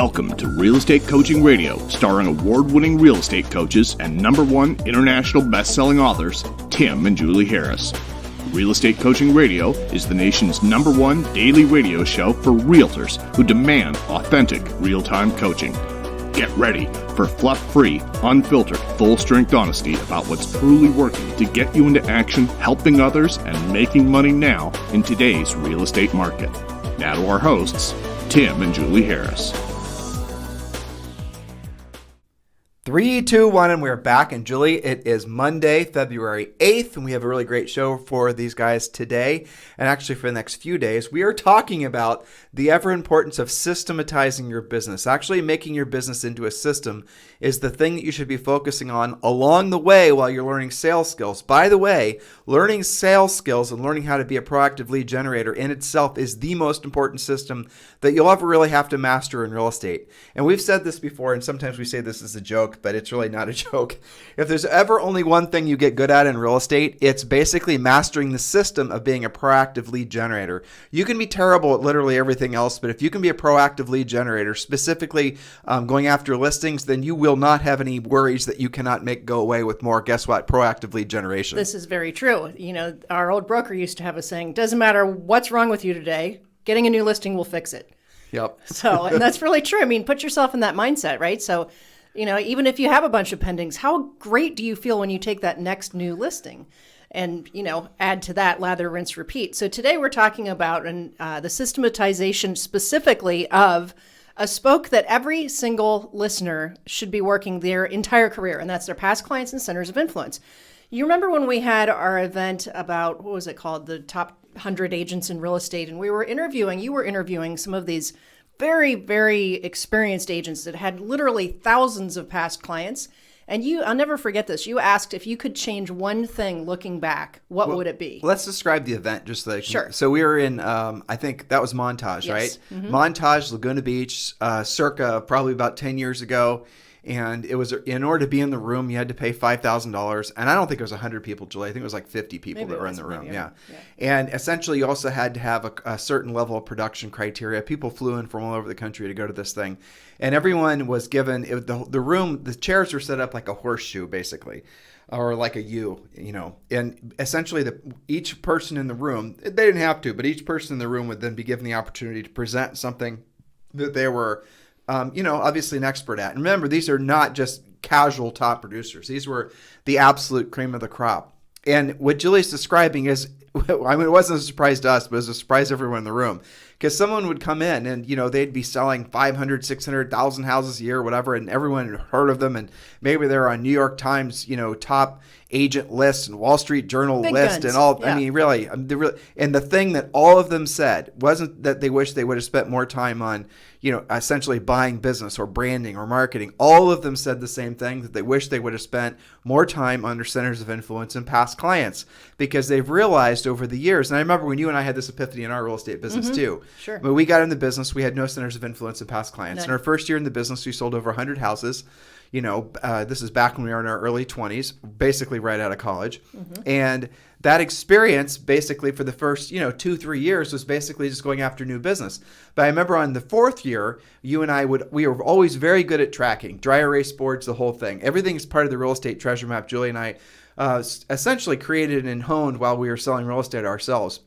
Welcome to Real Estate Coaching Radio, starring award-winning real estate coaches and #1 international best-selling authors, Tim and Julie Harris. Real Estate Coaching Radio is the nation's #1 daily radio show for realtors who demand authentic, real-time coaching. Get ready for fluff-free, unfiltered, full-strength honesty about what's truly working to get you into action, helping others, and making money now in today's real estate market. Now to our hosts, Tim and Julie Harris. 3, 2, 1, and we're back. And Julie, it is Monday, February 8th, and we have a really great show for these guys today. And actually for the next few days, we are talking about the ever importance of systematizing your business. Actually making your business into a system is the thing that you should be focusing on along the way while you're learning sales skills. By the way, learning sales skills and learning how to be a proactive lead generator in itself is the most important system that you'll ever really have to master in real estate. And we've said this before, and sometimes we say this as a joke, but it's really not a joke. If there's ever only one thing you get good at in real estate, it's basically mastering the system of being a proactive lead generator. You can be terrible at literally everything else, but if you can be a proactive lead generator, specifically going after listings, then you will not have any worries that you cannot make go away with more, guess what, proactive lead generation. This is very true. You know, our old broker used to have a saying, doesn't matter what's wrong with you today, getting a new listing will fix it. Yep. So, and that's really true. I mean, put yourself in that mindset, right? So, you know, even if you have a bunch of pendings, how great do you feel when you take that next new listing and, you know, add to that, lather, rinse, repeat. So today we're talking about the systematization specifically of a spoke that every single listener should be working their entire career, and that's their past clients and centers of influence. You remember when we had our event about, what was it called, the top 100 agents in real estate, and you were interviewing some of these very, very experienced agents that had literally thousands of past clients. And I'll never forget this. You asked if you could change one thing looking back, what would it be? Let's describe the event just like. Sure. So we were in, I think that was Montage, Yes. right? Mm-hmm. Montage, Laguna Beach, circa probably about 10 years ago. And it was, in order to be in the room, you had to pay $5,000. And I don't think it was 100 people, Julie. I think it was like 50 people Maybe that were in the room. maybe, Yeah. yeah. And essentially, you also had to have a certain level of production criteria. People flew in from all over the country to go to this thing. And everyone was given, the room, the chairs were set up like a horseshoe, basically, or like a U, you know. And essentially, each person in the room, they didn't have to, but each person in the room would then be given the opportunity to present something that they were obviously an expert at. And remember, these are not just casual top producers. These were the absolute cream of the crop. And what Julie's describing is, I mean, it wasn't a surprise to us, but it was a surprise to everyone in the room. Because someone would come in and, you know, they'd be selling 500, 600,000 houses a year or whatever, and everyone had heard of them. And maybe they're on New York Times, you know, top agent list and Wall Street Journal Big list guns. and all. Yeah. I mean, really, and the thing that all of them said wasn't that they wish they would have spent more time on, you know, essentially buying business or branding or marketing. All of them said the same thing, that they wish they would have spent more time on their centers of influence and past clients, because they've realized over the years. And I remember when you and I had this epiphany in our real estate business too. Sure. When we got in the business, we had no centers of influence and past clients. None. In our first year in the business, we sold over 100 houses. You know, this is back when we were in our early 20s, basically right out of college. Mm-hmm. And that experience basically for the first, 2-3 years was basically just going after new business. But I remember on the 4th year, you and I we were always very good at tracking, dry erase boards, the whole thing. Everything is part of the real estate treasure map. Julie and I essentially created and honed while we were selling real estate ourselves.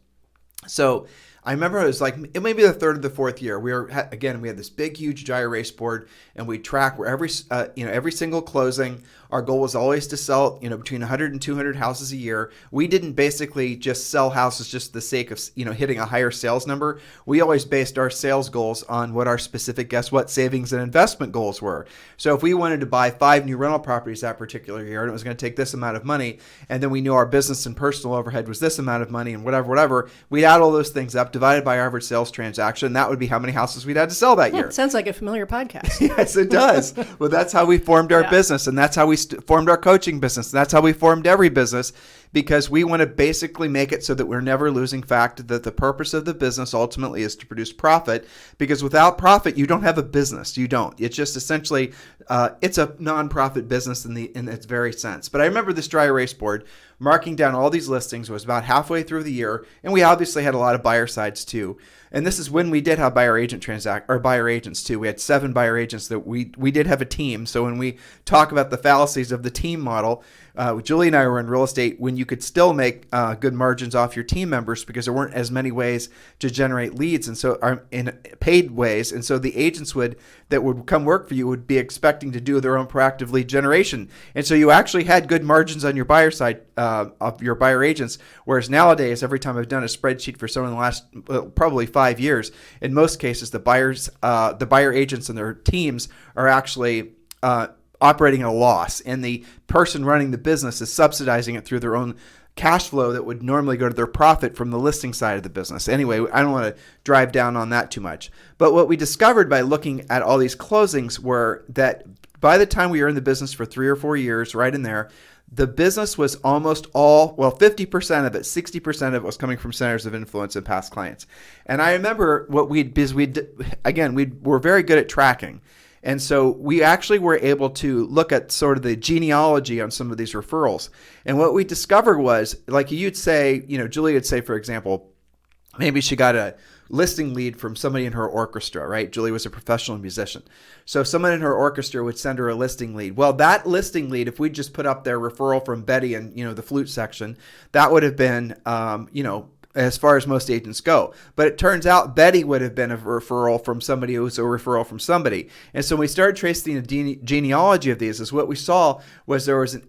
So I remember it was like, it may be the 3rd or the 4th year. We had this big, huge dry erase board, and we track where every single closing. Our goal was always to sell, between 100 and 200 houses a year. We didn't basically just sell houses just for the sake of, hitting a higher sales number. We always based our sales goals on what our specific, savings and investment goals were. So if we wanted to buy 5 new rental properties that particular year, and it was going to take this amount of money, and then we knew our business and personal overhead was this amount of money and whatever, we'd add all those things up, divided by our average sales transaction. That would be how many houses we'd had to sell that year. It sounds like a familiar podcast. Yes, it does. Well, that's how we formed our business, and that's how we formed our coaching business. And that's how we formed every business, because we want to basically make it so that we're never losing fact that the purpose of the business ultimately is to produce profit, because without profit, you don't have a business. You don't. It's just essentially, it's a non-profit business in its very sense. But I remember this dry erase board marking down all these listings. It was about halfway through the year, and we obviously had a lot of buyer sides too. And this is when we did have buyer agents too. We had 7 buyer agents that we did have a team. So when we talk about the fallacies of the team model, Julie and I were in real estate when you could still make good margins off your team members because there weren't as many ways to generate leads, and so in paid ways. And so the agents that would come work for you would be expecting to do their own proactive lead generation. And so you actually had good margins on your buyer side of your buyer agents. Whereas nowadays, every time I've done a spreadsheet for someone in the last probably 5 years, in most cases, the buyer agents and their teams are actually operating at a loss, and the person running the business is subsidizing it through their own cash flow that would normally go to their profit from the listing side of the business. Anyway, I don't want to drive down on that too much. But what we discovered by looking at all these closings were that by the time we were in the business for 3 or 4 years, right in there, the business was almost all, 50% of it, 60% of it was coming from centers of influence and past clients. And I remember what we were very good at tracking. And so we actually were able to look at sort of the genealogy on some of these referrals. And what we discovered was, like you'd say, Julie would say, for example, maybe she got a listing lead from somebody in her orchestra, right? Julie was a professional musician. So someone in her orchestra would send her a listing lead. Well, that listing lead, if we just put up their referral from Betty and, the flute section, that would have been, as far as most agents go. But it turns out Betty would have been a referral from somebody who was a referral from somebody. And so when we started tracing the genealogy of these, is what we saw was there was what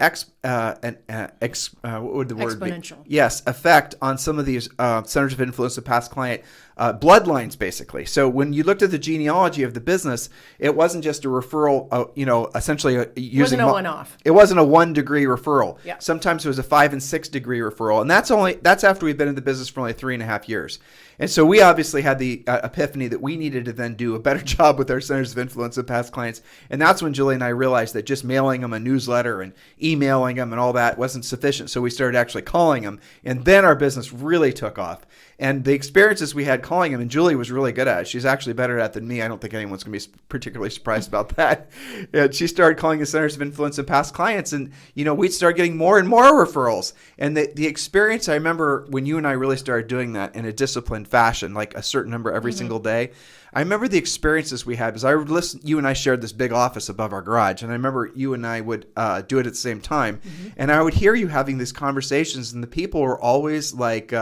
would the word be? Exponential. Yes, effect on some of these centers of influence of past client bloodlines, basically. So when you looked at the genealogy of the business, it wasn't just a referral, essentially using... It wasn't a one-off. It wasn't a 1-degree referral. Yeah. Sometimes it was a 5- and 6-degree referral. And that's after we've been in the business for only 3.5 years. And so we obviously had the epiphany that we needed to then do a better job with our centers of influence and past clients. And that's when Julie and I realized that just mailing them a newsletter and emailing them and all that wasn't sufficient. So we started actually calling them. And then our business really took off. And the experiences we had calling them, and Julie was really good at it. She's actually better at it than me. I don't think anyone's going to be particularly surprised about that. And she started calling the centers of influence and past clients, and we'd start getting more and more referrals. And the experience, I remember when you and I really started doing that in a disciplined fashion, like a certain number every single day. I remember the experiences we had because I would listen. You and I shared this big office above our garage, and I remember you and I would do it at the same time, and I would hear you having these conversations, and the people were always like.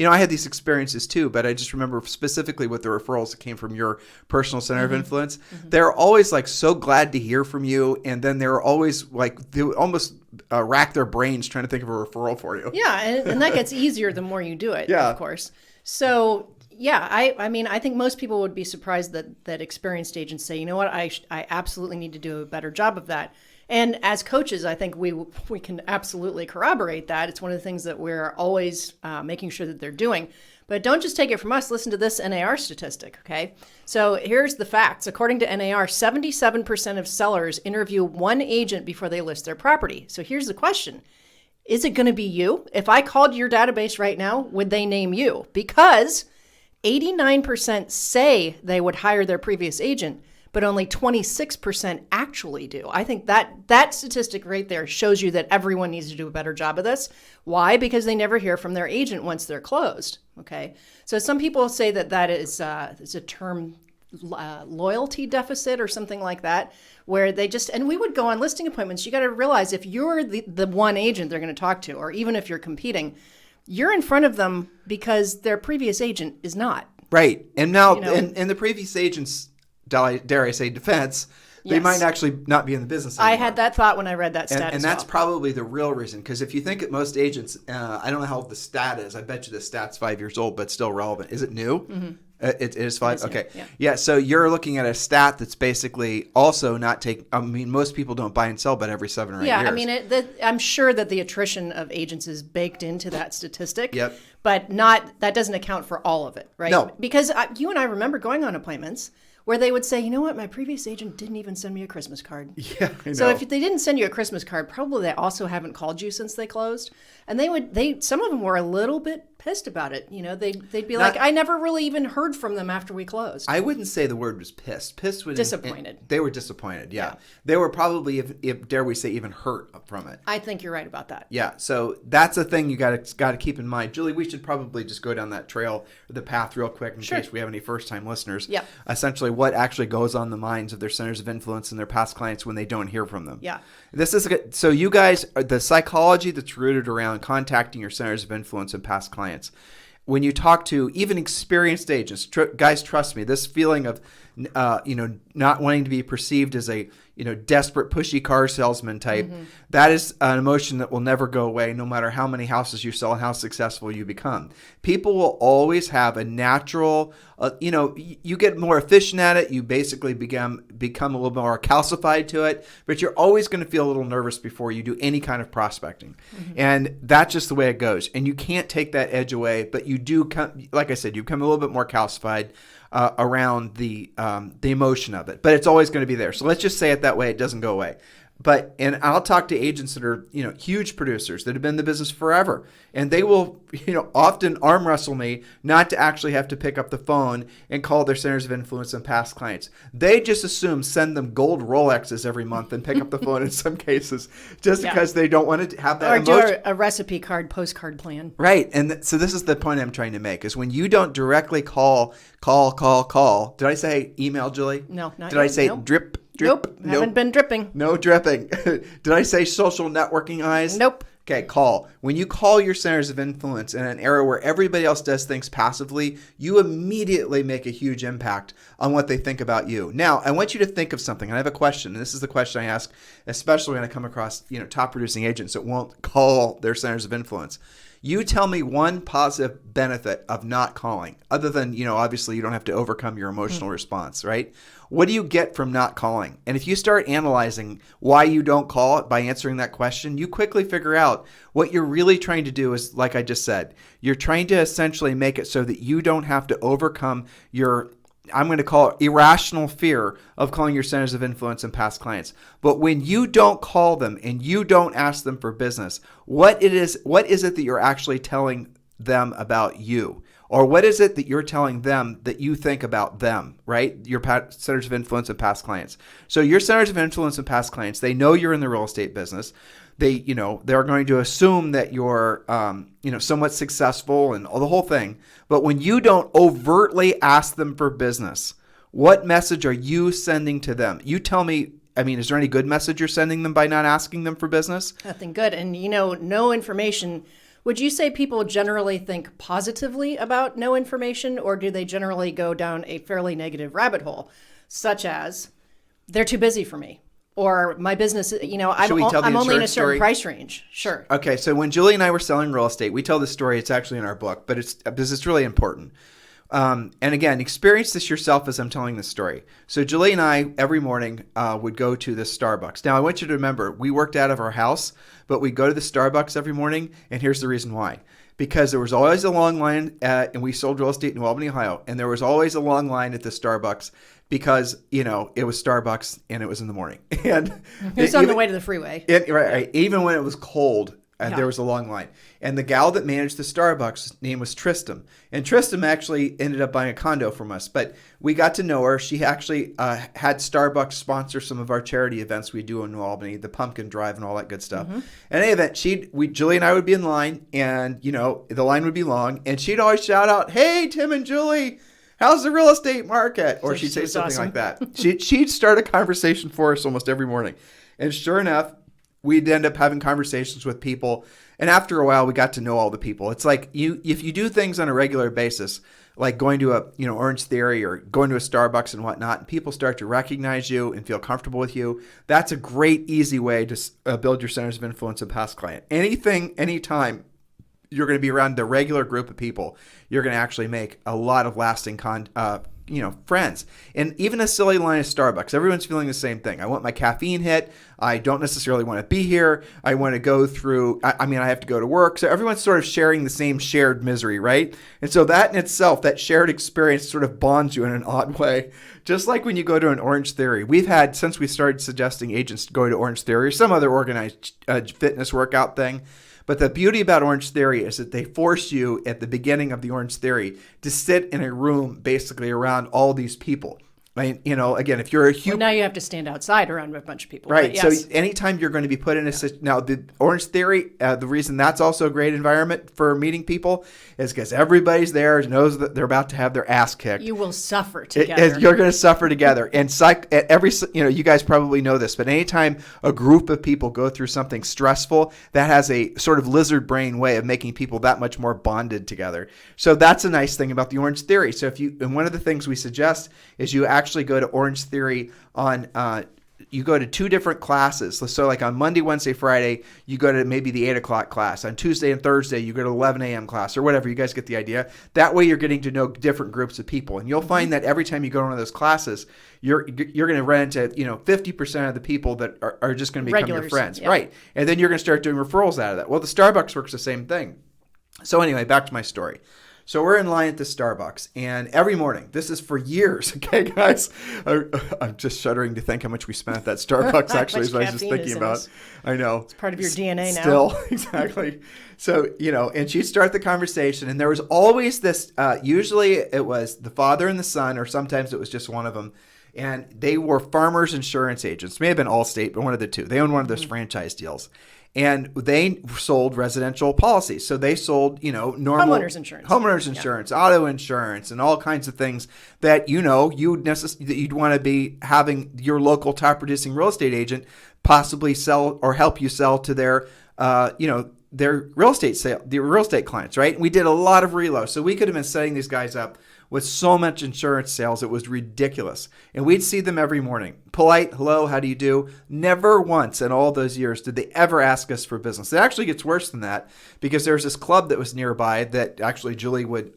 I had these experiences too, but I just remember specifically with the referrals that came from your personal center of influence. They're always like so glad to hear from you, and then they're always like they would almost rack their brains trying to think of a referral for you. Yeah, and that gets easier the more you do it, Yeah. of course. So yeah, I think most people would be surprised that experienced agents say, you know what, I absolutely need to do a better job of that. And as coaches, I think we can absolutely corroborate that. It's one of the things that we're always making sure that they're doing. But don't just take it from us. Listen to this NAR statistic, okay? So here's the facts. According to NAR, 77% of sellers interview one agent before they list their property. So here's the question. Is it going to be you? If I called your database right now, would they name you? Because 89% say they would hire their previous agent, but only 26% actually do. I think that statistic right there shows you that everyone needs to do a better job of this. Why? Because they never hear from their agent once they're closed. Okay, so some people say that is a term loyalty deficit or something like that, where they just, and we would go on listing appointments. You got to realize if you're the one agent they're going to talk to, or even if you're competing, you're in front of them because their previous agent is not. Right, and now in the previous agent's, dare I say, defense, they Yes. might actually not be in the business anymore. I had that thought when I read that stat and that's probably the real reason. Because if you think at most agents, I don't know how old the stat is. I bet you the stat's 5 years old, but still relevant. Is it new? Mm-hmm. It is 5? It is new, okay. yeah. So you're looking at a stat that's basically also not most people don't buy and sell but every 7 or 8 years. Yeah, I mean, I'm sure that the attrition of agents is baked into that statistic. Yep. But that doesn't account for all of it, right? No. Because you and I remember going on appointments where they would say, you know what, my previous agent didn't even send me a Christmas card. Yeah, I know. So if they didn't send you a Christmas card, probably they also haven't called you since they closed. And some of them were a little bit pissed about it. You know, they'd be like, I never really even heard from them after we closed. I wouldn't say the word was pissed. Pissed was disappointed. They were disappointed. Yeah. They were probably, if dare we say, even hurt from it. I think you're right about that. Yeah. So that's a thing you got to keep in mind. Julie, we should probably just go down that trail, the path real quick in case we have any first time listeners. Yeah. Essentially what actually goes on the minds of their centers of influence and their past clients when they don't hear from them. Yeah. This is so you guys, the psychology that's rooted around contacting your centers of influence and past clients. When you talk to even experienced agents, guys, trust me, this feeling of, not wanting to be perceived as a, desperate, pushy car salesman type, that is an emotion that will never go away no matter how many houses you sell and how successful you become. People will always have a natural, you get more efficient at it. You basically become a little more calcified to it, but you're always going to feel a little nervous before you do any kind of prospecting. And that's just the way it goes. And you can't take that edge away, but you do come, like I said, you become a little bit more calcified around the emotion of it, but it's always going to be there. So let's just say it that way. It doesn't go away. And I'll talk to agents that are, huge producers that have been in the business forever, and they will, often arm wrestle me not to actually have to pick up the phone and call their centers of influence and past clients. They just assume send them gold Rolexes every month and pick up the phone in some cases, just because they don't want to have that or emotion. do a recipe card, postcard plan. Right. And so this is the point I'm trying to make is when you don't directly call. Did I say email, Julie? No, not Did I yet. say Nope. drip? Nope. Haven't been dripping. No dripping. Did I say social networking eyes? Nope. Okay, call. When you call your centers of influence in an era where everybody else does things passively, you immediately make a huge impact on what they think about you. Now, I want you to think of something. And I have a question, and this is the question I ask, especially when I come across, top producing agents that won't call their centers of influence. You tell me one positive benefit of not calling, other than, obviously you don't have to overcome your emotional response, right? What do you get from not calling? And if you start analyzing why you don't call by answering that question, you quickly figure out what you're really trying to do is, like I just said, you're trying to essentially make it so that you don't have to overcome your, I'm going to call it irrational fear of calling your centers of influence and past clients. But when you don't call them and you don't ask them for business, what is it that you're actually telling them about you? Or what is it that you're telling them that you think about them, right? Your centers of influence and past clients. So your centers of influence and past clients, they know you're in the real estate business. They're going to assume that you're, somewhat successful and the whole thing. But when you don't overtly ask them for business, what message are you sending to them? You tell me. Is there any good message you're sending them by not asking them for business? Nothing good. And, no information. Would you say people generally think positively about no information, or do they generally go down a fairly negative rabbit hole, such as they're too busy for me? Or my business, I'm only in a certain price range. Sure. Okay, so when Julie and I were selling real estate, we tell this story. It's actually in our book, but it's really important. And again, experience this yourself as I'm telling this story. So Julie and I, every morning, would go to the Starbucks. Now, I want you to remember, we worked out of our house, but we'd go to the Starbucks every morning, and here's the reason why. Because there was always a long line, and we sold real estate in New Albany, Ohio, and there was always a long line at the Starbucks because, it was Starbucks and it was in the morning. And it was on the way to the freeway. Right. Even when it was cold, there was a long line. And the gal that managed the Starbucks name was Tristam. And Tristam actually ended up buying a condo from us. But we got to know her. She actually had Starbucks sponsor some of our charity events we do in New Albany, the pumpkin drive and all that good stuff. In any event, Julie and I would be in line, and the line would be long, and she'd always shout out, "Hey, Tim and Julie, how's the real estate market?" Or she'd say something like that. She'd start a conversation for us almost every morning. And sure enough, we'd end up having conversations with people. And after a while, we got to know all the people. It's like if you do things on a regular basis, like going to a Orange Theory or going to a Starbucks and whatnot, and people start to recognize you and feel comfortable with you, that's a great, easy way to build your centers of influence and past client. Anytime you're going to be around the regular group of people, you're going to actually make a lot of lasting friends. And even a silly line of Starbucks, everyone's feeling the same thing. I want my caffeine hit. I don't necessarily want to be here. I want to go through, I have to go to work. So everyone's sort of sharing the same shared misery, right? And so that in itself, that shared experience sort of bonds you in an odd way. Just like when you go to an Orange Theory. We've had, since we started suggesting agents go to Orange Theory or some other organized fitness workout thing. But the beauty about Orange Theory is that they force you at the beginning of the Orange Theory to sit in a room basically around all these people. Again, if you're a huge... Well, now you have to stand outside around a bunch of people. Right. Yes. So anytime you're going to be put in a... Now, the Orange Theory, the reason that's also a great environment for meeting people is because everybody's there, knows that they're about to have their ass kicked. You will suffer together. You're going to suffer together. And you guys probably know this, but anytime a group of people go through something stressful, that has a sort of lizard brain way of making people that much more bonded together. So that's a nice thing about the Orange Theory. So and one of the things we suggest is you actually go to Orange Theory on you go to 2 different classes. So like on Monday, Wednesday, Friday, you go to maybe the 8 o'clock class. On Tuesday and Thursday, you go to 11 a.m. class or whatever. You guys get the idea. That way you're getting to know different groups of people. And you'll find that every time you go to one of those classes, you're going to run into 50% of the people that are just going to become Regulars, your friends. yeah. Right. And then you're going to start doing referrals out of that. Well, the Starbucks works the same thing. So anyway, back to my story. So we're in line at the Starbucks, and every morning, this is for years, okay, guys? I'm just shuddering to think how much we spent at that Starbucks, actually, is what I was just thinking about. I know. It's part of your DNA now. Still, exactly. So, and she'd start the conversation, and there was always this, usually it was the father and the son, or sometimes it was just one of them, and they were Farmers Insurance agents. May have been Allstate, but one of the two. They owned one of those franchise deals. And they sold residential policies. So they sold, normal homeowners insurance, auto insurance, and all kinds of things that, you'd want to be having your local top producing real estate agent possibly sell or help you sell to their, their real estate clients, right? We did a lot of reloads. So we could have been setting these guys up with so much insurance sales, it was ridiculous. And we'd see them every morning. Polite, hello, how do you do? Never once in all those years did they ever ask us for business. It actually gets worse than that because there was this club that was nearby that actually Julie would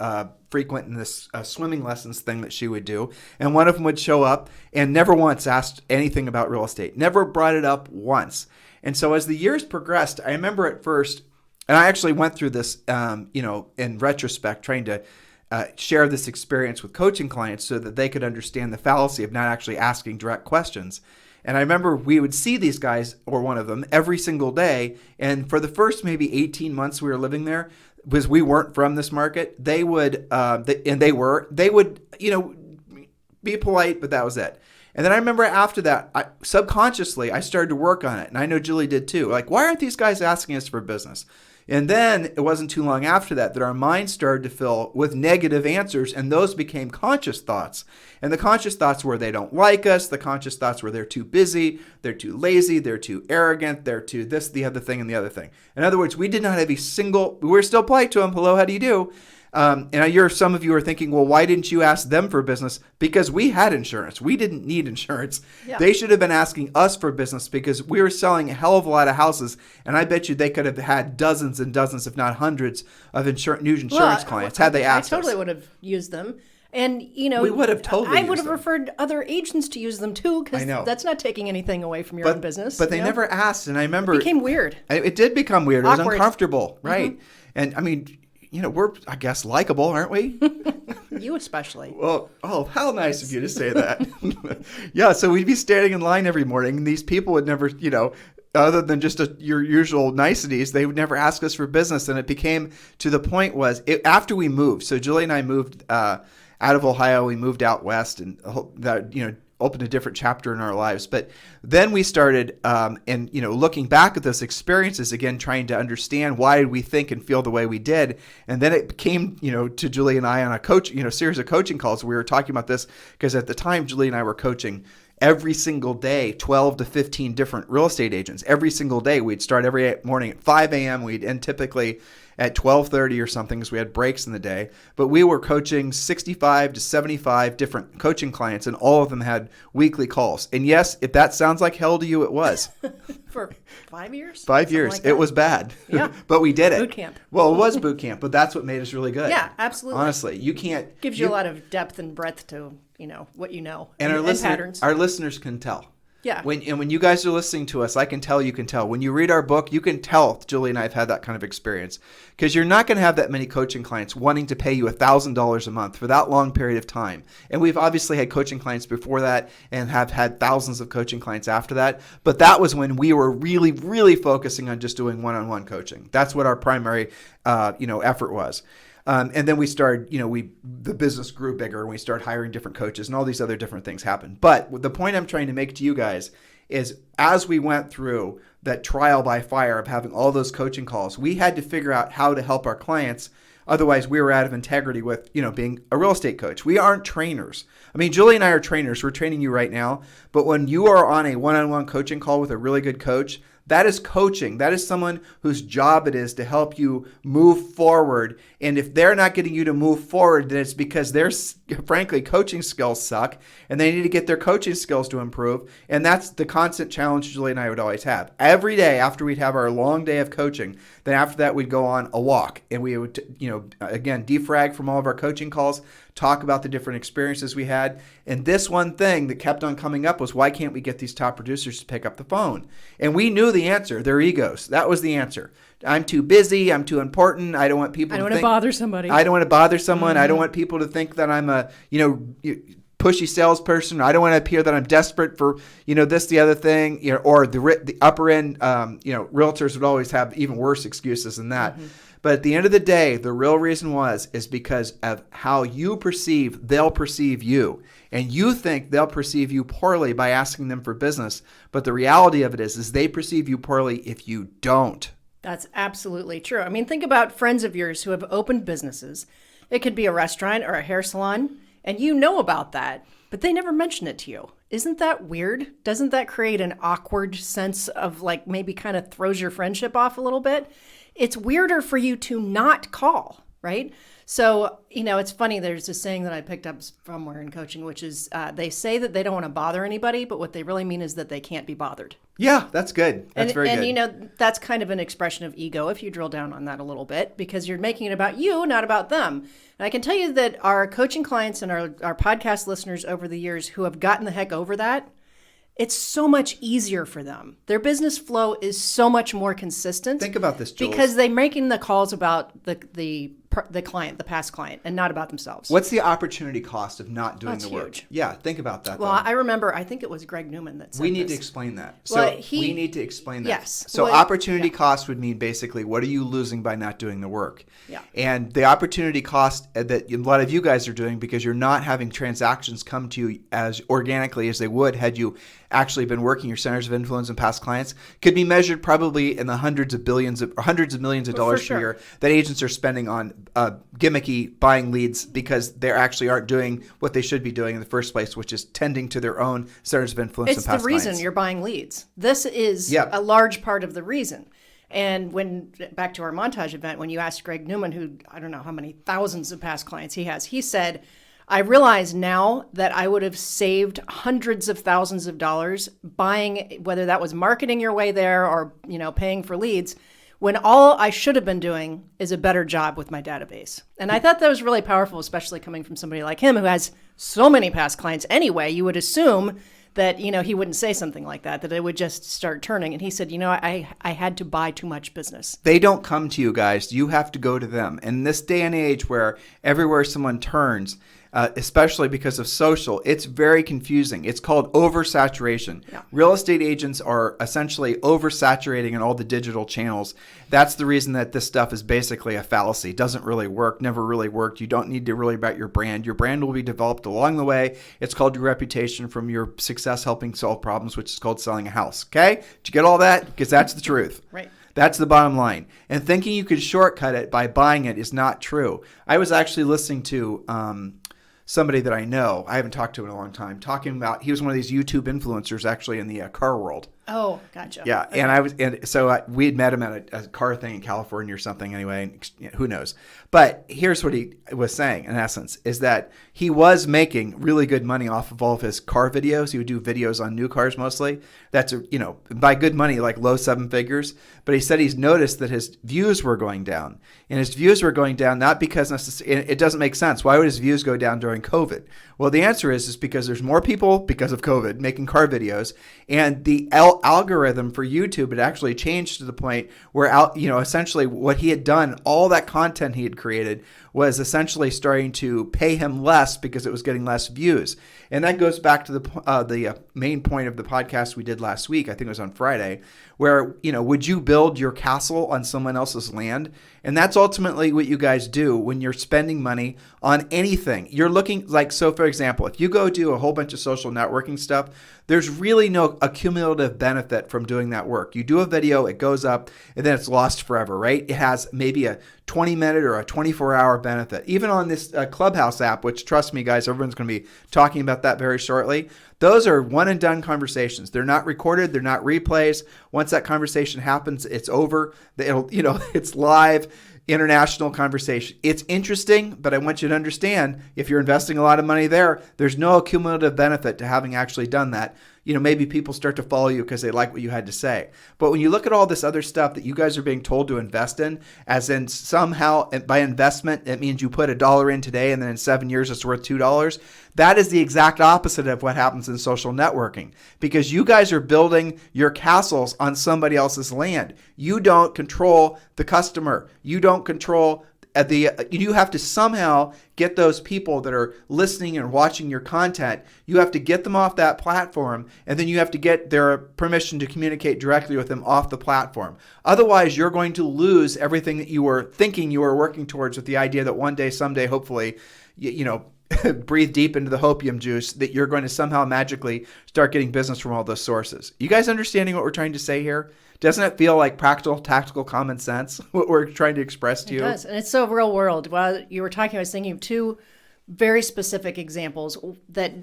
frequent in this swimming lessons thing that she would do. And one of them would show up and never once asked anything about real estate. Never brought it up once. And so as the years progressed, I remember at first, and I actually went through this, in retrospect, trying to share this experience with coaching clients so that they could understand the fallacy of not actually asking direct questions. And I remember we would see these guys, or one of them, every single day. And for the first maybe 18 months we were living there, because we weren't from this market, they would, be polite, but that was it. And then I remember after that, subconsciously, I started to work on it. And I know Julie did too. Like, why aren't these guys asking us for business? And then it wasn't too long after that our minds started to fill with negative answers, and those became conscious thoughts. And the conscious thoughts were they don't like us. The conscious thoughts were they're too busy, they're too lazy, they're too arrogant, they're too this, the other thing, and the other thing. In other words, we did not have we were still polite to them. Hello, how do you do? And some of you are thinking, well, why didn't you ask them for business? Because we had insurance. We didn't need insurance. Yeah. They should have been asking us for business because we were selling a hell of a lot of houses. And I bet you they could have had dozens and dozens, if not hundreds, of new insurance clients had they asked us. I totally would have used them. And, we would have totally I would have referred other agents to use them too, because that's not taking anything away from your own business. But they never asked. And I remember it became weird. It did become weird. Awkward. It was uncomfortable. Right. Mm-hmm. And I mean, we're, I guess, likable, aren't we? You especially. Well, how nice of you to say that. Yeah, so we'd be standing in line every morning, and these people would never, other than just your usual niceties, they would never ask us for business. And it became to the point after we moved. So Julie and I moved out of Ohio. We moved out west, and that opened a different chapter in our lives. But then we started, looking back at those experiences again, trying to understand why we think and feel the way we did. And then it came, to Julie and I on a series of coaching calls. We were talking about this because at the time, Julie and I were coaching every single day, 12 to 15 different real estate agents. Every single day, we'd start every morning at 5 a.m. We'd end typically at 12:30 or something because we had breaks in the day. But we were coaching 65 to 75 different coaching clients, and all of them had weekly calls. And yes, if that sounds like hell to you, it was. For 5 years? 5 years. Like it that. was bad. Yeah. But we did it. Boot camp. Well, it was boot camp, but that's what made us really good. Yeah, absolutely. Honestly, you can't. Gives you a lot of depth and breadth to, what you know. And patterns. our listeners can tell. Yeah. When you guys are listening to us, I can tell you can tell. When you read our book, you can tell Julie and I have had that kind of experience. Because you're not going to have that many coaching clients wanting to pay you $1,000 a month for that long period of time. And we've obviously had coaching clients before that and have had thousands of coaching clients after that. But that was when we were really, really focusing on just doing one-on-one coaching. That's what our primary effort was. And then we started, the business grew bigger and we started hiring different coaches and all these other different things happened. But the point I'm trying to make to you guys is as we went through that trial by fire of having all those coaching calls, we had to figure out how to help our clients. Otherwise, we were out of integrity with, being a real estate coach. We aren't trainers. I mean, Julie and I are trainers. We're training you right now. But when you are on a one-on-one coaching call with a really good coach, that is coaching. That is someone whose job it is to help you move forward. And if they're not getting you to move forward, then it's because their, frankly, coaching skills suck and they need to get their coaching skills to improve. And that's the constant challenge Julie and I would always have. Every day after we'd have our long day of coaching, then after that we'd go on a walk and we would, again, defrag from all of our coaching calls, talk about the different experiences we had. And this one thing that kept on coming up was, why can't we get these top producers to pick up the phone? And we knew the answer, their egos. That was the answer. I'm too busy. I'm too important. I don't want people to think. I don't want to bother somebody. I don't want to bother someone. I don't want people to think that I'm a, pushy salesperson. I don't want to appear that I'm desperate for, this, the other thing, or the upper end, realtors would always have even worse excuses than that. Mm-hmm. But at the end of the day, the real reason is because of how you perceive, they'll perceive you. And you think they'll perceive you poorly by asking them for business. But the reality of it is they perceive you poorly if you don't. That's absolutely true. I mean, think about friends of yours who have opened businesses. It could be a restaurant or a hair salon, and you know about that, but they never mention it to you. Isn't that weird? Doesn't that create an awkward sense of maybe kind of throws your friendship off a little bit? It's weirder for you to not call, right? So, it's funny. There's this saying that I picked up somewhere in coaching, which is they say that they don't want to bother anybody, but what they really mean is that they can't be bothered. Yeah, that's good. That's very good. And, that's kind of an expression of ego if you drill down on that a little bit, because you're making it about you, not about them. And I can tell you that our coaching clients and our podcast listeners over the years who have gotten the heck over that, it's so much easier for them. Their business flow is so much more consistent. Think about this, Jules. Because they're making the calls about the client, the past client, and not about themselves. What's the opportunity cost of not doing the work? Huge. Yeah, think about that. Well, I remember, I think it was Greg Newman that said we need this. to explain that. We need to explain that. Yes. So opportunity cost would mean basically, what are you losing by not doing the work? Yeah. And the opportunity cost that a lot of you guys are doing, because you're not having transactions come to you as organically as they would had you actually been working your centers of influence and past clients, could be measured probably in the hundreds of millions of dollars per year that agents are spending on gimmicky buying leads because they actually aren't doing what they should be doing in the first place, which is tending to their own centers of influence and past clients. It's the reason you're buying leads. This is a large part of the reason. And back to our montage event, when you asked Greg Newman, who I don't know how many thousands of past clients he has, he said, I realize now that I would have saved hundreds of thousands of dollars buying, whether that was marketing your way there or, paying for leads, when all I should have been doing is a better job with my database. And I thought that was really powerful, especially coming from somebody like him who has so many past clients anyway. You would assume that, he wouldn't say something like that it would just start turning. And he said, I had to buy too much business. They don't come to you guys. You have to go to them. And in this day and age where everywhere someone turns, especially because of social, it's very confusing. It's called oversaturation. Yeah. Real estate agents are essentially oversaturating in all the digital channels. That's the reason that this stuff is basically a fallacy. It doesn't really work, never really worked. You don't need to worry about your brand. Your brand will be developed along the way. It's called your reputation from your success helping solve problems, which is called selling a house. Okay? Did you get all that? Because that's the truth. Right. That's the bottom line. And thinking you could shortcut it by buying it is not true. I was actually listening to somebody that I know, I haven't talked to in a long time, talking about, he was one of these YouTube influencers actually in the car world. Oh, gotcha. Yeah, okay. We had met him at a car thing in California or something. Anyway, who knows? But here's what he was saying, in essence, is that he was making really good money off of all of his car videos. He would do videos on new cars mostly. That's by good money, like low seven figures. But he said he's noticed that his views were going down, and his views were going down not because it doesn't make sense. Why would his views go down during COVID? Well, the answer is because there's more people because of COVID making car videos, and the algorithm for YouTube had actually changed to the point where essentially what he had done, all that content he had created, was essentially starting to pay him less because it was getting less views. And that goes back to the main point of the podcast we did last week. I think it was on Friday, where, would you build your castle on someone else's land? And that's ultimately what you guys do when you're spending money on anything. You're looking for example, if you go do a whole bunch of social networking stuff, there's really no accumulative benefit from doing that work. You do a video, it goes up, and then it's lost forever, right? It has maybe a 20-minute or a 24-hour benefit. Even on this Clubhouse app, which, trust me, guys, everyone's going to be talking about that very shortly. Those are one-and-done conversations. They're not recorded. They're not replays. Once that conversation happens, it's over. It's live. International conversation. It's interesting, but I want you to understand, if you're investing a lot of money there, there's no cumulative benefit to having actually done that. Maybe people start to follow you because they like what you had to say. But when you look at all this other stuff that you guys are being told to invest in, as in somehow by investment, it means you put $1 in today and then in 7 years it's worth $2. That is the exact opposite of what happens in social networking, because you guys are building your castles on somebody else's land. You don't control the customer. You don't control you have to somehow get those people that are listening and watching your content. You have to get them off that platform, and then you have to get their permission to communicate directly with them off the platform. Otherwise, you're going to lose everything that you were thinking you were working towards, with the idea that one day, someday, hopefully, breathe deep into the hopium juice, that you're going to somehow magically start getting business from all those sources. You guys understanding what we're trying to say here? Doesn't it feel like practical, tactical common sense, what we're trying to express to you? It does, and it's so real world. While you were talking, I was thinking of two very specific examples that,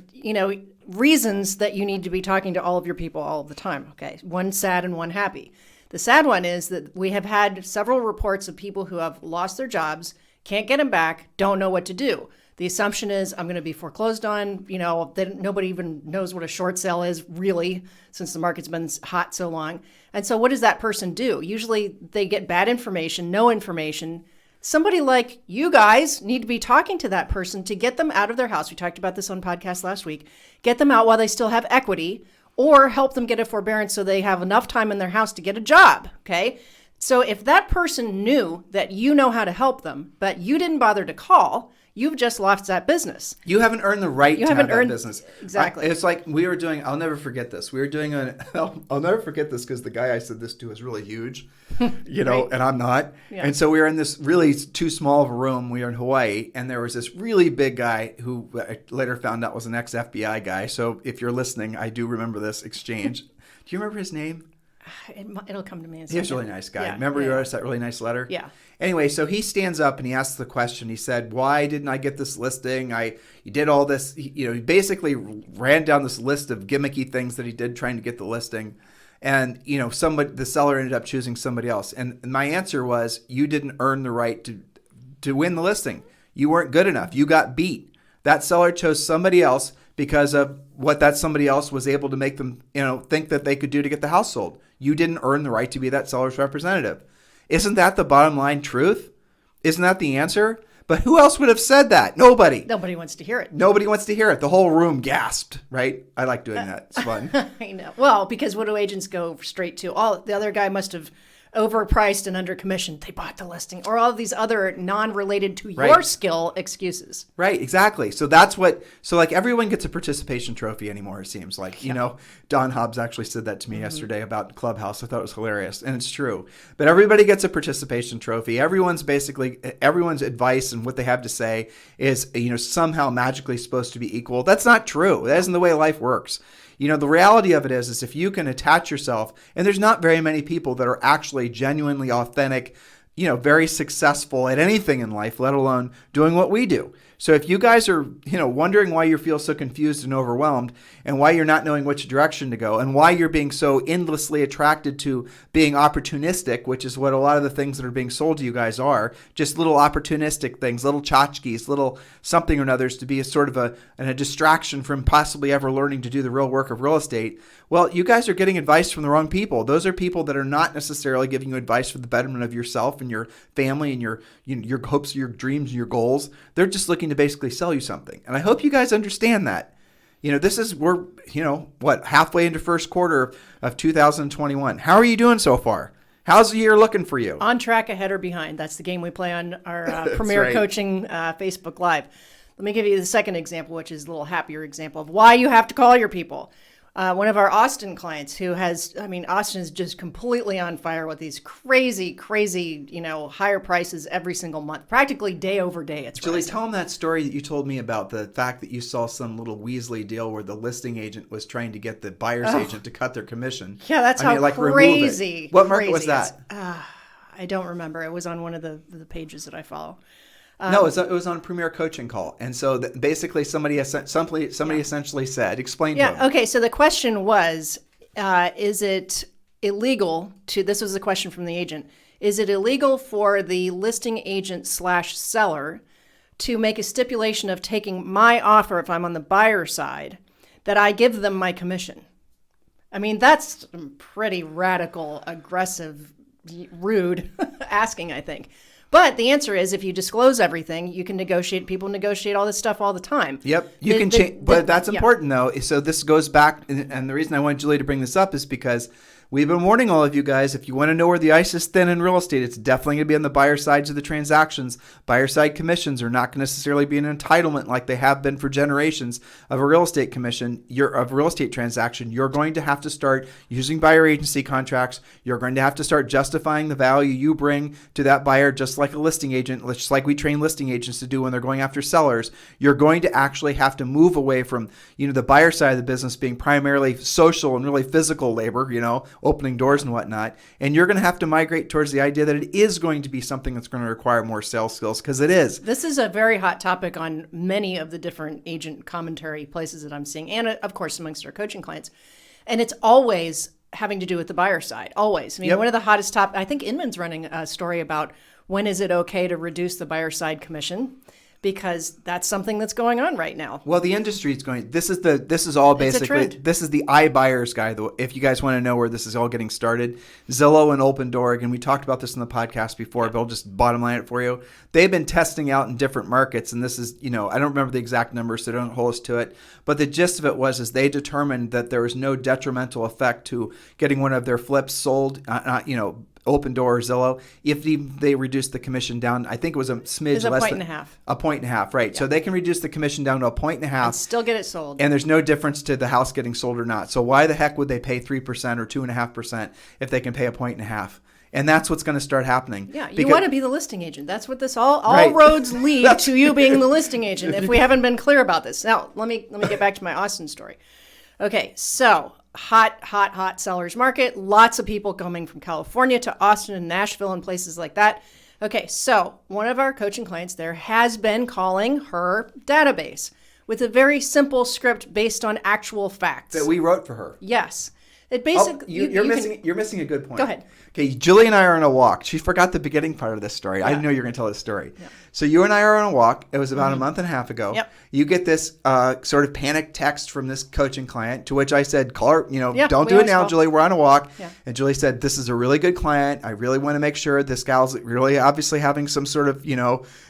reasons that you need to be talking to all of your people all of the time. Okay, one sad and one happy. The sad one is that we have had several reports of people who have lost their jobs, can't get them back, don't know what to do. The assumption is I'm going to be foreclosed on, that nobody even knows what a short sale is really, since the market's been hot so long. And so what does that person do? Usually they get bad information, no information. Somebody like you guys need to be talking to that person to get them out of their house. We talked about this on podcast last week. Get them out while they still have equity, or help them get a forbearance so they have enough time in their house to get a job. Okay. So if that person knew that you know how to help them, but you didn't bother to call, you've just lost that business. You haven't earned the right to have that business. Exactly. It's like we were doing, I'll never forget this. We were doing I'll never forget this because the guy I said this to is really huge, right. And I'm not. Yeah. And so we were in this really too small of a room. We were in Hawaii, and there was this really big guy who I later found out was an ex-FBI guy. So if you're listening, I do remember this exchange. Do you remember his name? It'll come to me in a second. He was a really nice guy. Yeah, remember you wrote us that really nice letter? Yeah. Anyway, so he stands up and he asks the question. He said, why didn't I get this listing? You did all this. He basically ran down this list of gimmicky things that he did trying to get the listing. And, the seller ended up choosing somebody else. And my answer was, you didn't earn the right to win the listing. You weren't good enough. You got beat. That seller chose somebody else because of what that somebody else was able to make them, think that they could do to get the house sold. You didn't earn the right to be that seller's representative. Isn't that the bottom line truth? Isn't that the answer? But who else would have said that? Nobody. Nobody wants to hear it. Nobody wants to hear it. The whole room gasped, right? I like doing that. It's fun. I know. Well, because what do agents go straight to? The other guy must have overpriced and undercommissioned. They bought the listing, or all of these other non-related to your skill excuses. Right, exactly. So that's like everyone gets a participation trophy anymore, it seems like. Don Hobbs actually said that to me yesterday about Clubhouse. I thought it was hilarious, and it's true. But everybody gets a participation trophy. Everyone's advice and what they have to say is, somehow magically supposed to be equal. That's not true. That isn't the way life works. The reality of it is if you can attach yourself, and there's not very many people that are actually genuinely authentic, very successful at anything in life, let alone doing what we do. So if you guys are, wondering why you feel so confused and overwhelmed and why you're not knowing which direction to go and why you're being so endlessly attracted to being opportunistic, which is what a lot of the things that are being sold to you guys are, just little opportunistic things, little tchotchkes, little something or others to be a sort of a distraction from possibly ever learning to do the real work of real estate. Well, you guys are getting advice from the wrong people. Those are people that are not necessarily giving you advice for the betterment of yourself and your family and your hopes, your dreams, and your goals. They're just looking to basically sell you something. And I hope you guys understand that. We're halfway into first quarter of 2021. How are you doing so far? How's the year looking for you? On track, ahead, or behind. That's the game we play on our Premier right. Coaching Facebook Live. Let me give you the second example, which is a little happier example of why you have to call your people. One of our Austin clients Austin is just completely on fire with these crazy, higher prices every single month, practically day over day. It's Julie, rising. tell them that story that you told me about the fact that you saw some little Weasley deal where the listing agent was trying to get the buyer's agent to cut their commission. Yeah, that's remove it. crazy. What market was that? I don't remember. It was on one of the pages that I follow. No, it was on a Premier Coaching call. And so basically somebody essentially said, explain to them. Okay, so the question was, is it illegal this was the question from the agent, is it illegal for the listing agent / seller to make a stipulation of taking my offer if I'm on the buyer side, that I give them my commission? I mean, that's pretty radical, aggressive, rude asking, I think. But the answer is, if you disclose everything, you can negotiate. People negotiate all this stuff all the time. Yep, you can change. But that's important, though. So this goes back, and the reason I wanted Julie to bring this up is because we've been warning all of you guys, if you want to know where the ice is thin in real estate, it's definitely going to be on the buyer sides of the transactions. Buyer side commissions are not going to necessarily be an entitlement like they have been for generations of a real estate commission, of a real estate transaction. You're going to have to start using buyer agency contracts. You're going to have to start justifying the value you bring to that buyer, just like a listing agent, just like we train listing agents to do when they're going after sellers. You're going to actually have to move away from, the buyer side of the business being primarily social and really physical labor, opening doors and whatnot. And you're going to have to migrate towards the idea that it is going to be something that's going to require more sales skills, because it is. This is a very hot topic on many of the different agent commentary places that I'm seeing, and of course amongst our coaching clients. And it's always having to do with the buyer side, always. I mean, One of the hottest I think Inman's running a story about when is it okay to reduce the buyer side commission, because that's something that's going on right now. Well, the industry is going, this is all basically, this is the iBuyers guy, though. If you guys want to know where this is all getting started, Zillow and Open Door, again, we talked about this in the podcast before, but I'll just bottom line it for you. They've been testing out in different markets, and this is, I don't remember the exact numbers, so don't hold us to it. But the gist of it was they determined that there was no detrimental effect to getting one of their flips sold, Open Door or Zillow, if they reduced the commission down. I think it was a smidge less than a point and a half, right? Yeah. So they can reduce the commission down to a point and a half and still get it sold. And there's no difference to the house getting sold or not. So why the heck would they pay 3% or 2.5% if they can pay a point and a half? And that's what's going to start happening. Yeah, you want to be the listing agent. That's what this all roads lead to, you being the listing agent, if we haven't been clear about this. Now, let me get back to my Austin story. Okay, so hot sellers market. Lots of people coming from California to Austin and Nashville and places like that. Okay, so one of our coaching clients there has been calling her database with a very simple script based on actual facts. That we wrote for her. Yes. It basically you're missing a good point. Go ahead. Okay, Julie and I are on a walk. She forgot the beginning part of this story. Yeah. I didn't know you were going to tell this story. Yeah. So you and I are on a walk. It was about a month and a half ago. Yep. You get this sort of panic text from this coaching client, to which I said, call her, don't do it now, Julie. We're on a walk. Yeah. And Julie said, this is a really good client. I really want to make sure this gal's really obviously having some sort of,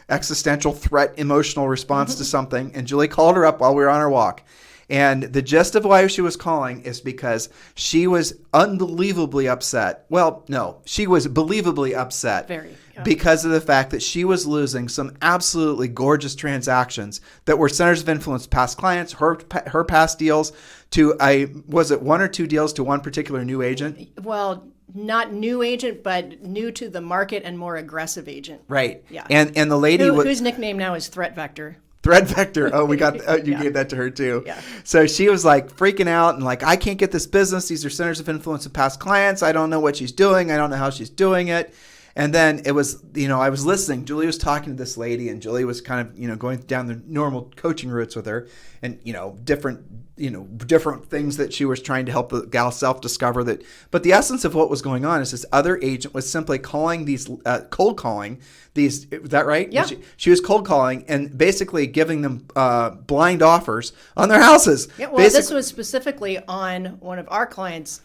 existential threat, emotional response to something. And Julie called her up while we were on our walk. And the gist of why she was calling is because she was unbelievably upset. Well, no, she was believably upset. Very. Yeah. Because of the fact that she was losing some absolutely gorgeous transactions that were centers of influence past clients, her past deals to was it one or two deals to one particular new agent? Well, not new agent, but new to the market and more aggressive agent. Right. Yeah. And the lady whose nickname now is Threat Vector. Threat Vector. Oh, we got you gave that to her too. Yeah. So she was like freaking out and like, I can't get this business. These are centers of influence of past clients. I don't know what she's doing. I don't know how she's doing it. And then it was, I was listening. Julie was talking to this lady, and Julie was kind of, going down the normal coaching routes with her, and different things that she was trying to help the gal self-discover that. But the essence of what was going on is this other agent was simply calling these, cold calling these. Is that right? Yeah. She was cold calling and basically giving them blind offers on their houses. Yeah, well, this was specifically on one of our clients'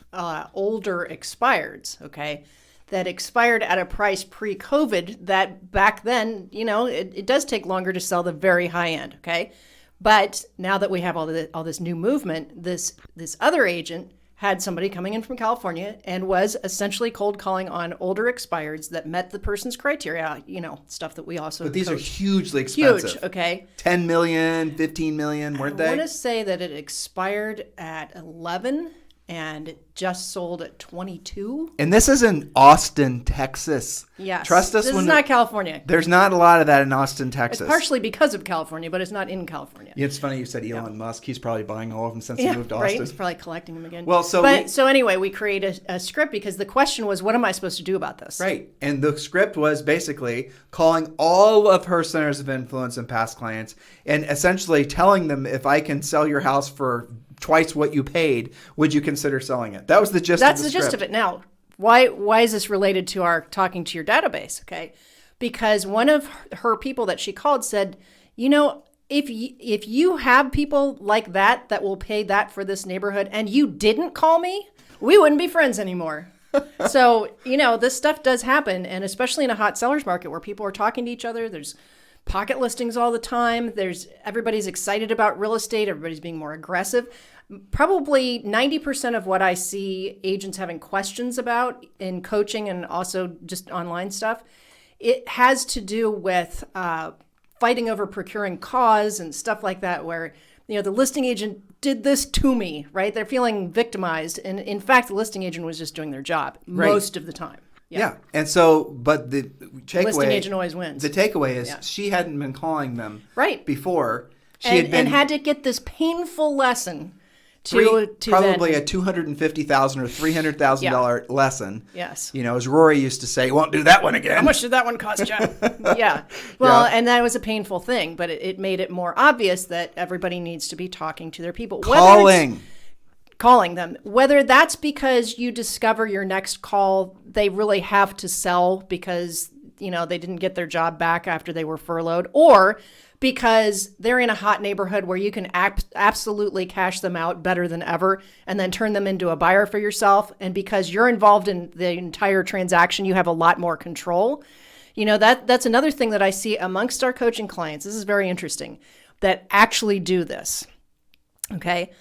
older expireds, okay, that expired at a price pre-COVID that back then, it does take longer to sell the very high end, okay? But now that we have all this new movement, this other agent had somebody coming in from California and was essentially cold calling on older expireds that met the person's criteria, stuff that we also But these coach. are hugely expensive. Huge, okay? 10 million, 15 million, weren't they? I want to say that it expired at 11 and it just sold at 22. And this is in Austin, Texas. Yes. Trust us. This is not California. There's not a lot of that in Austin, Texas. It's partially because of California, but it's not in California. Yeah, it's funny you said Elon Musk. He's probably buying all of them since he moved to right. Austin. He's probably collecting them again. Well, so anyway, we created a script because the question was, what am I supposed to do about this? Right. And the script was basically calling all of her centers of influence and past clients and essentially telling them, if I can sell your house for twice what you paid, would you consider selling it? That was the gist of the script. That's the gist of it. Now, why is this related to our talking to your database? Okay. Because one of her people that she called said, if you have people like that will pay that for this neighborhood and you didn't call me, we wouldn't be friends anymore. So, this stuff does happen. And especially in a hot seller's market where people are talking to each other, there's pocket listings all the time. Everybody's excited about real estate. Everybody's being more aggressive. Probably 90% of what I see agents having questions about in coaching and also just online stuff, it has to do with fighting over procuring cause and stuff like that, where the listing agent did this to me, right? They're feeling victimized. And in fact, the listing agent was just doing their job most of the time. Yeah. And so, but the takeaway... listing agent always wins. The takeaway is she hadn't been calling them before. And had to get this painful lesson to probably then, a $250,000 or $300,000 lesson. Yes. As Rory used to say, won't do that one again. How much did that one cost you? Yeah. Well, and that was a painful thing, but it made it more obvious that everybody needs to be talking to their people. Calling them, whether that's because you discover your next call they really have to sell because they didn't get their job back after they were furloughed, or because they're in a hot neighborhood where you can absolutely cash them out better than ever and then turn them into a buyer for yourself, and because you're involved in the entire transaction, you have a lot more control. That's another thing that I see amongst our coaching clients. This is very interesting, that actually do this. Okay.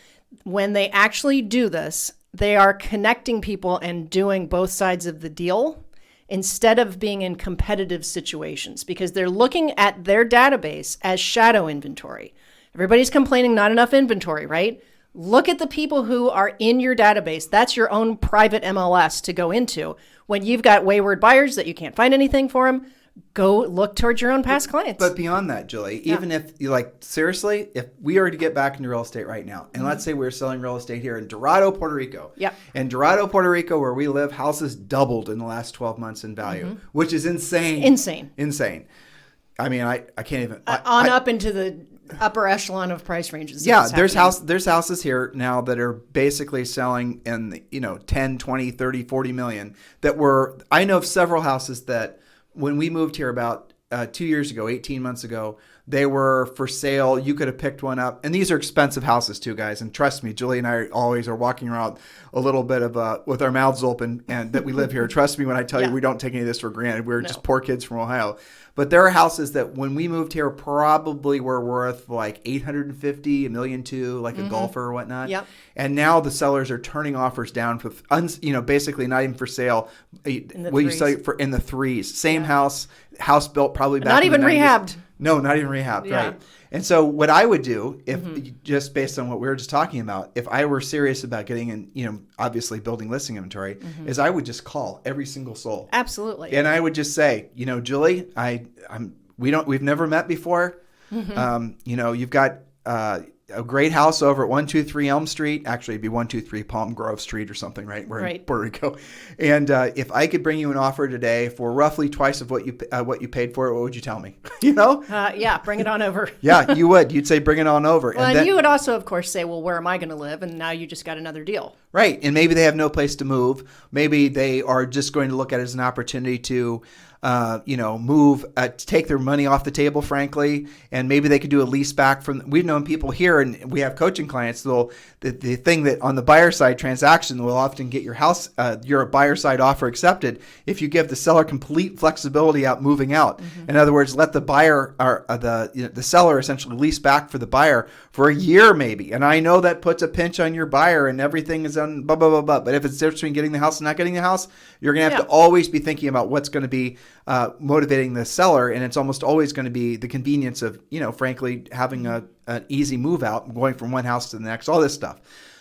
When they actually do this, they are connecting people and doing both sides of the deal instead of being in competitive situations, because they're looking at their database as shadow inventory. Everybody's complaining not enough inventory, right? Look at the people who are in your database. That's your own private MLS to go into. When you've got wayward buyers that you can't find anything for them, go look towards your own past clients. But beyond that, Julie, even if you seriously, if we were to get back into real estate right now, and let's say we're selling real estate here in Dorado, Puerto Rico. Yeah. In Dorado, Puerto Rico, where we live, houses doubled in the last 12 months in value, which is insane. Insane. I mean, I can't even. Up into the upper echelon of price ranges. Yeah, there's houses here now that are basically selling in the, 10, 20, 30, 40 million that were, I know of several houses that when we moved here about 2 years ago, 18 months ago, they were for sale. You could have picked one up. And these are expensive houses too, guys. And trust me, Julie and I always are walking around a little bit of with our mouths open and that we live here. Trust me when I tell you we don't take any of this for granted. We're just poor kids from Ohio. But there are houses that when we moved here probably were worth like $850,000, $1.2 million, like a golfer or whatnot. Yep. And now the sellers are turning offers down with, basically not even for sale. In you sell it for in the threes. Same house built probably back. Not in even the 90s. rehabbed. No, not even rehabbed. Yeah. Right. And so what I would do, if just based on what we were just talking about, if I were serious about getting in, obviously building listing inventory, is I would just call every single soul. Absolutely. And I would just say, Julie, we've never met before. You've got, a great house over at 123 Elm Street. Actually, it'd be 123 Palm Grove Street or something, right? We're in Puerto Rico. And if I could bring you an offer today for roughly twice of what you paid for it, what would you tell me? Yeah, bring it on over. Yeah, you would. You'd say, bring it on over. Well, and then you would also, of course, say, well, where am I going to live? And now you just got another deal. Right. And maybe they have no place to move. Maybe they are just going to look at it as an opportunity to move, take their money off the table, frankly, and maybe they could do a lease back from. We've known people here, and we have coaching clients. The thing that on the buyer side transaction will often get your house, your buyer side offer accepted if you give the seller complete flexibility out moving out. Mm-hmm. In other words, let the buyer or the seller essentially lease back for the buyer for a year maybe. And I know that puts a pinch on your buyer, and everything is on blah blah blah blah. But if it's different between getting the house and not getting the house, you're going to have to always be thinking about what's going to be motivating the seller, and it's almost always going to be the convenience of, frankly, having an easy move out, going from one house to the next, all this stuff.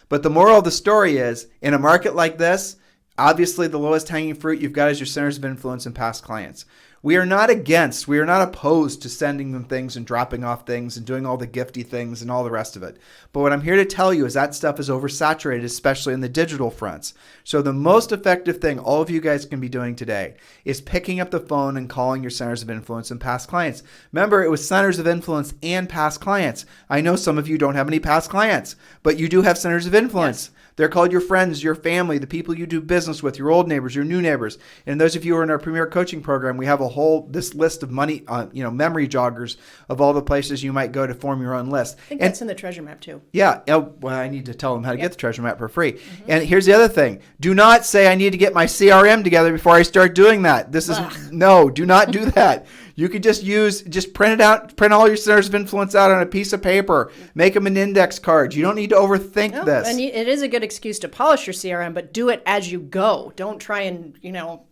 But the moral of the story is, in a market like this, obviously the lowest hanging fruit you've got is your centers of influence and past clients. We are not opposed to sending them things and dropping off things and doing all the gifty things and all the rest of it. But what I'm here to tell you is that stuff is oversaturated, especially in the digital fronts. So the most effective thing all of you guys can be doing today is picking up the phone and calling your centers of influence and past clients. Remember, it was centers of influence and past clients. I know some of you don't have any past clients, but you do have centers of influence. Yes. They're called your friends, your family, the people you do business with, your old neighbors, your new neighbors. And those of you who are in our Premier Coaching Program, we have this list of memory joggers of all the places you might go to form your own list. I think that's in the treasure map too. Yeah. Well, I need to tell them how to get the treasure map for free. Mm-hmm. And here's the other thing. Do not say I need to get my CRM together before I start doing that. No, do not do that. You could just print it out, print all your centers of influence out on a piece of paper, make them an index card. You don't need to overthink this. And it is a good excuse to polish your CRM, but do it as you go. Don't try and,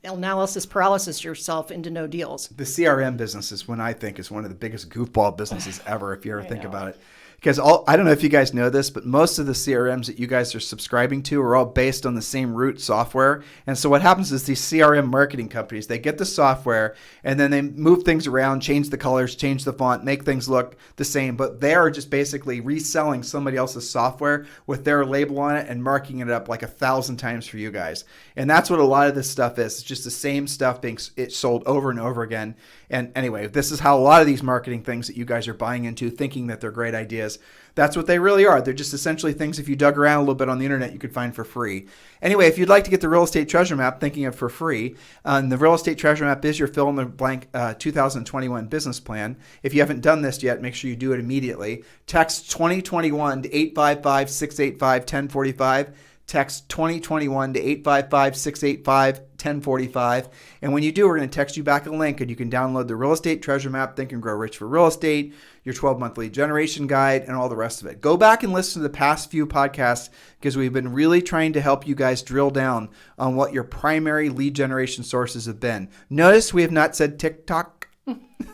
analysis paralysis yourself into no deals. The CRM business is one of the biggest goofball businesses ever, if you ever think about it. Because I don't know if you guys know this, but most of the CRMs that you guys are subscribing to are all based on the same root software. And so what happens is these CRM marketing companies, they get the software and then they move things around, change the colors, change the font, make things look the same. But they are just basically reselling somebody else's software with their label on it and marking it up like 1,000 times for you guys. And that's what a lot of this stuff is. It's just the same stuff being sold over and over again. And anyway, this is how a lot of these marketing things that you guys are buying into, thinking that they're great ideas, that's what they really are. They're just essentially things, if you dug around a little bit on the internet, you could find for free. Anyway, if you'd like to get the Real Estate Treasure Map, thinking of for free, the Real Estate Treasure Map is your fill-in-the-blank 2021 business plan. If you haven't done this yet, make sure you do it immediately. Text 2021 to 855-685-1045. Text 2021 to 855-685-1045. And when you do, we're going to text you back a link and you can download the Real Estate Treasure Map, Think and Grow Rich for Real Estate, your 12-month lead generation guide, and all the rest of it. Go back and listen to the past few podcasts because we've been really trying to help you guys drill down on what your primary lead generation sources have been. Notice we have not said TikTok.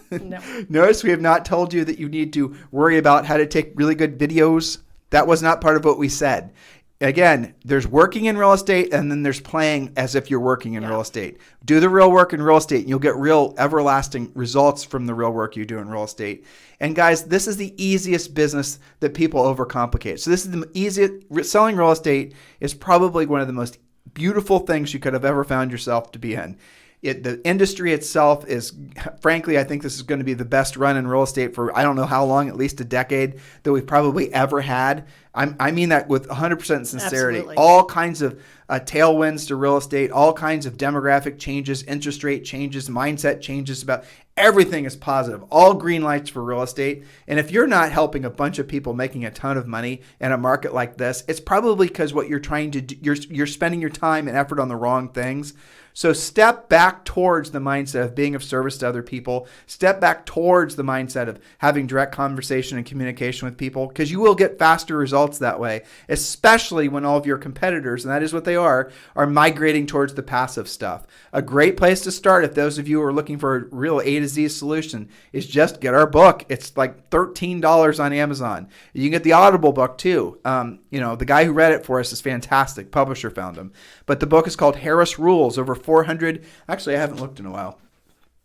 No. Notice we have not told you that you need to worry about how to take really good videos. That was not part of what we said. Again, there's working in real estate and then there's playing as if you're working in real estate. Do the real work in real estate and you'll get real everlasting results from the real work you do in real estate. And guys, this is the easiest business that people overcomplicate. So this is the easiest. Selling real estate is probably one of the most beautiful things you could have ever found yourself to be in. The industry itself is, frankly, I think this is going to be the best run in real estate for I don't know how long, at least a decade, that we've probably ever had. I mean that with 100% sincerity. Absolutely. All kinds of tailwinds to real estate, all kinds of demographic changes, interest rate changes, mindset changes, about everything is positive. All green lights for real estate. And if you're not helping a bunch of people making a ton of money in a market like this, it's probably because what you're trying to do, you're spending your time and effort on the wrong things. So step back towards the mindset of being of service to other people. Step back towards the mindset of having direct conversation and communication with people, because you will get faster results that way, especially when all of your competitors, and that is what they are migrating towards the passive stuff. A great place to start, if those of you are looking for a real A to Z solution, is just get our book. It's like $13 on Amazon. You can get the Audible book too. The guy who read it for us is fantastic. Publisher found him. But the book is called Harris Rules. Over 400. Actually, I haven't looked in a while.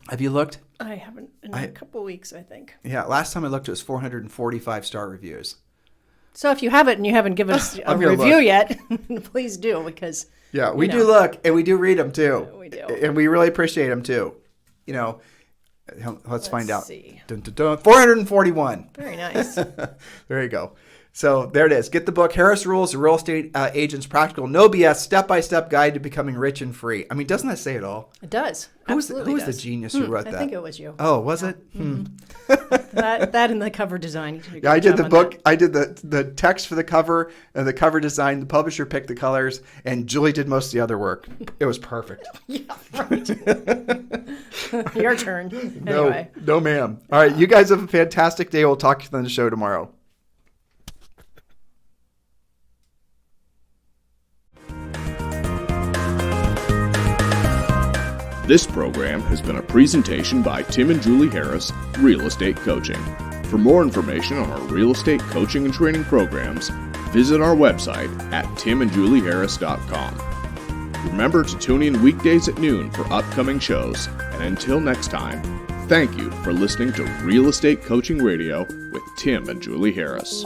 Have you looked? I haven't in a couple weeks, I think. Yeah, last time I looked, it was 445 star reviews. So if you have it and you haven't given us a review yet, please do, because yeah, we do look and we do read them too. We do, and we really appreciate them too. You know, let's find out. See. Dun, dun, dun. 441. Very nice. There you go. So there it is. Get the book, Harris Rules, The Real Estate Agent's Practical, No BS, Step-by-Step Guide to Becoming Rich and Free. I mean, doesn't that say it all? It does. Who was Absolutely the genius who wrote that? I think it was you. Oh, was it? That and the cover design. Yeah, I did the book. I did the text for the cover and the cover design. The publisher picked the colors, and Julie did most of the other work. It was perfect. Yeah, right. Your turn. Anyway. No, ma'am. All right, you guys have a fantastic day. We'll talk to you on the show tomorrow. This program has been a presentation by Tim and Julie Harris, Real Estate Coaching. For more information on our real estate coaching and training programs, visit our website at timandjulieharris.com. Remember to tune in weekdays at noon for upcoming shows, and until next time, thank you for listening to Real Estate Coaching Radio with Tim and Julie Harris.